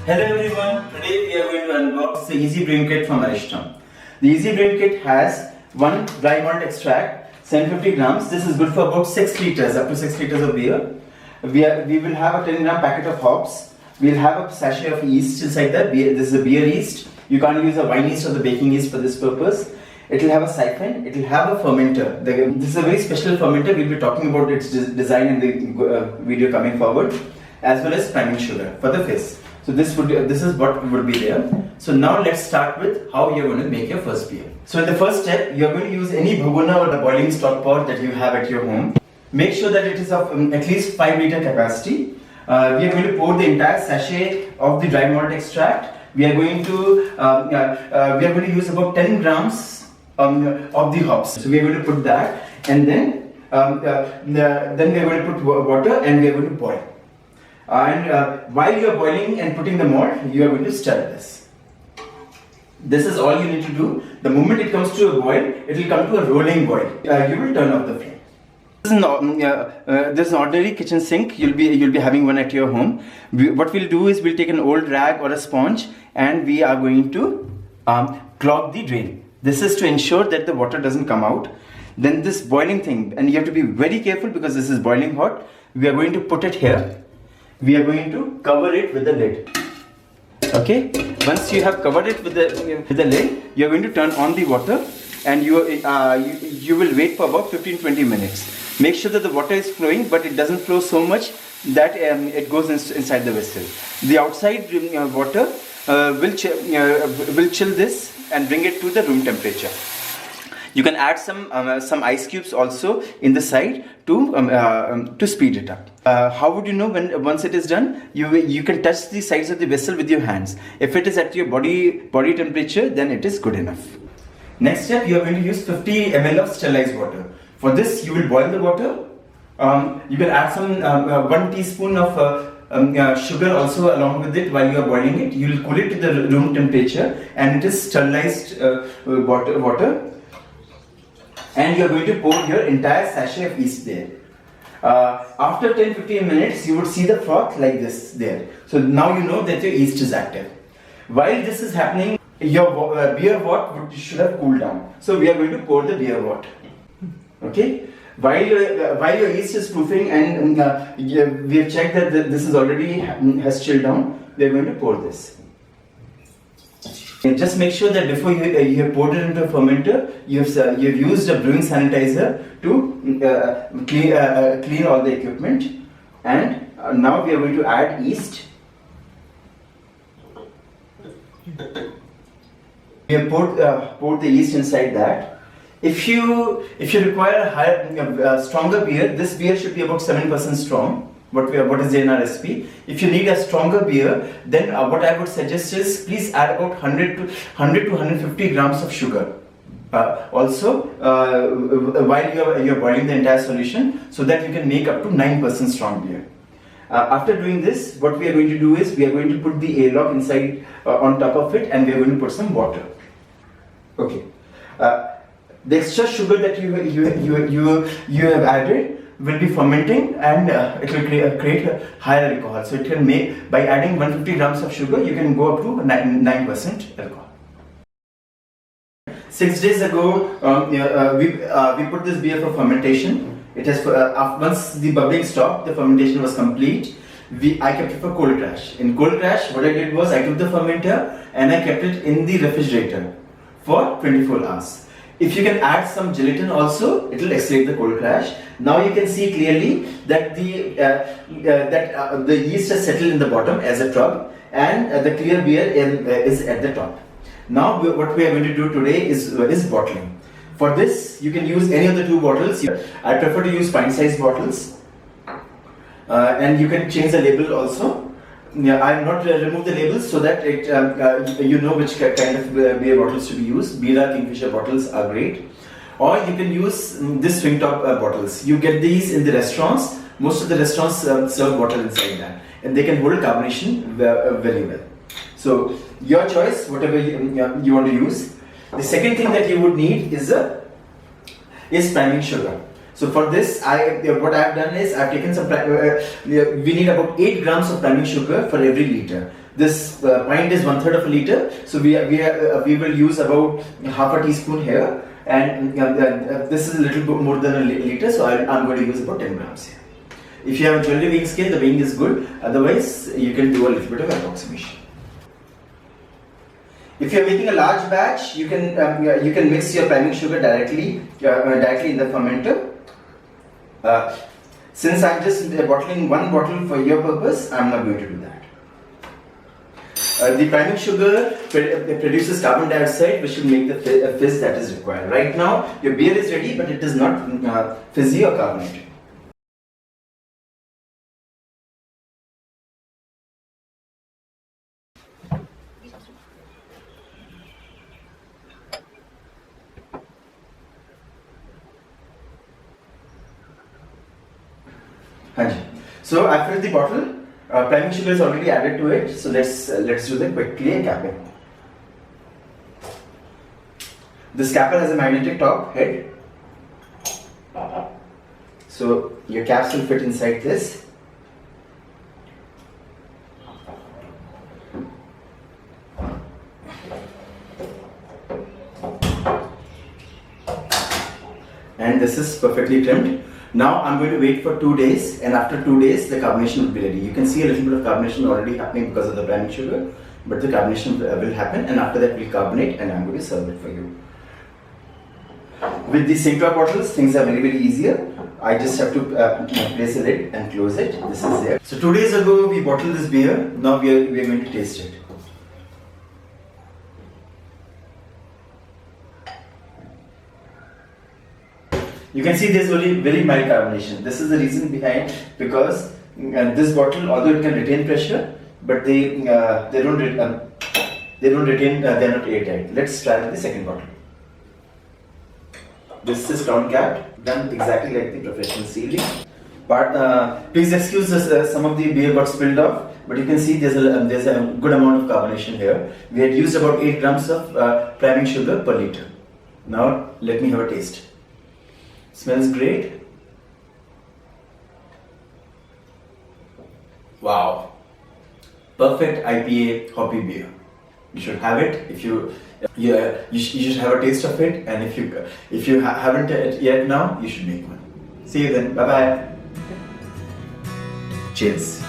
Hello everyone, today we are going to unbox the Easy Brewing Kit from Arishtam. The Easy Brewing Kit has one dry malt extract, 750 grams. This is good for about 6 liters, up to 6 liters of beer. We will have a 10 gram packet of hops. We will have a sachet of yeast inside that. This is a beer yeast. You can't use a wine yeast or the baking yeast for this purpose. It will have a siphon, it will have a fermenter. This is a very special fermenter. We'll be talking about its design in the video coming forward, as well as priming sugar for the fizz. So this is what would be there. So now let's start with how you're going to make your first beer. So in the first step, you're going to use any bhagona or the boiling stock pot that you have at your home. Make sure that it is of at least 5 liter capacity. We are going to pour the entire sachet of the dry malt extract. We are going to use about 10 grams of the hops. So we are going to put that, and then we are going to put water and we are going to boil. And while you are boiling and putting the malt, you are going to stir this. This is all you need to do. The moment it comes to a boil, it will come to a rolling boil. You will turn off the flame. This is an ordinary kitchen sink. You'll be having one at your home. What we'll do is we'll take an old rag or a sponge and we are going to clog the drain. This is to ensure that the water doesn't come out. Then this boiling thing, and you have to be very careful because this is boiling hot. We are going to put it here. We are going to cover it with the lid. Okay. Once you have covered it with the lid, you are going to turn on the water, and you will wait for about 15-20 minutes. Make sure that the water is flowing, but it doesn't flow so much that it goes inside the vessel. The outside water will chill this and bring it to the room temperature. You can add some ice cubes also in the side to speed it up. How would you know once it is done? You can touch the sides of the vessel with your hands. If it is at your body temperature, then it is good enough. Next step, you are going to use 50 ml of sterilized water. For this, you will boil the water. You can add some 1 teaspoon of sugar also along with it while you are boiling it. You will cool it to the room temperature, and it is sterilized water. And you are going to pour your entire sachet of yeast there. After 10-15 minutes, you would see the froth like this there. So now you know that your yeast is active. While this is happening, your beer wort should have cooled down. So we are going to pour the beer wort. Okay. While your yeast is proofing, and we have checked that this is already has chilled down, we are going to pour this. And just make sure that before you have poured it into a fermenter, you have used a brewing sanitizer to clean all the equipment. And now we are going to add yeast. We have poured the yeast inside that. If you require a higher, stronger beer, this beer should be about 7% strong. What is there in our recipe. If you need a stronger beer, then what I would suggest is please add about 100 to 150 grams of sugar. Also, while you are boiling the entire solution, so that you can make up to 9% strong beer. After doing this, what we are going to do is we are going to put the airlock inside on top of it, and we are going to put some water. Okay. The extra sugar that you have added will be fermenting, and it will create a higher alcohol. So it can make, by adding 150 grams of sugar, you can go up to 9% alcohol. 6 days ago, we put this beer for fermentation. It has once the bubbling stopped, the fermentation was complete. I kept it for cold crash. In cold crash, what I did was I took the fermenter and I kept it in the refrigerator for 24 hours. If you can add some gelatin also, it will accelerate the cold crash. Now you can see clearly that the yeast has settled in the bottom as a tub, and the clear beer is at the top. Now what we are going to do today is bottling. For this, you can use any of the two bottles. I prefer to use pint-sized bottles, and you can change the label also. I have not removed the labels so that you know which kind of beer bottles to be used. Bira, Kingfisher bottles are great. Or you can use this swing top bottles. You get these in the restaurants. Most of the restaurants serve water inside that, and they can hold carbonation very well. So your choice, whatever you want to use. The second thing that you would need is priming sugar. So for this, what I have done is I have taken some. We need about 8 grams of priming sugar for every liter. This pint is 1/3 of a liter, so we will use about half a teaspoon here, and this is a little bit more than a liter, so I'm going to use about 10 grams here. If you have a jewelry weighing scale, the weighing is good. Otherwise, you can do a little bit of approximation. If you are making a large batch, you can mix your priming sugar directly in the fermenter. Since I'm just bottling one bottle for your purpose, I'm not going to do that. The priming sugar produces carbon dioxide, which will make the fizz that is required. Right now, your beer is ready, but it is not fizzy or carbonated. So I filled the bottle. Priming sugar is already added to it. So let's do the quick clear capping. This capper has a magnetic top head. So your caps will fit inside this. And this is perfectly trimmed. Now I'm going to wait for 2 days, and after 2 days the carbonation will be ready. You can see a little bit of carbonation already happening because of the priming sugar, but the carbonation will happen, and after that we'll carbonate, and I'm going to serve it for you. With these Sintra bottles, things are very easier. I just have to place a lid and close it. This is there. So 2 days ago we bottled this beer. Now we are going to taste it. You can see there's very mild carbonation. This is the reason behind, because this bottle, although it can retain pressure, but they don't retain. They're not airtight. Let's try with the second bottle. This is crown capped, done exactly like the professional sealing. But please excuse this, some of the beer got spilled off, but you can see there's a good amount of carbonation here. We had used about 8 grams of priming sugar per liter. Now let me have a taste. Smells great. Wow. Perfect IPA hoppy beer. You should have it. If you should have a taste of it, and if you haven't yet now, you should make one. See you then. Bye bye. Cheers.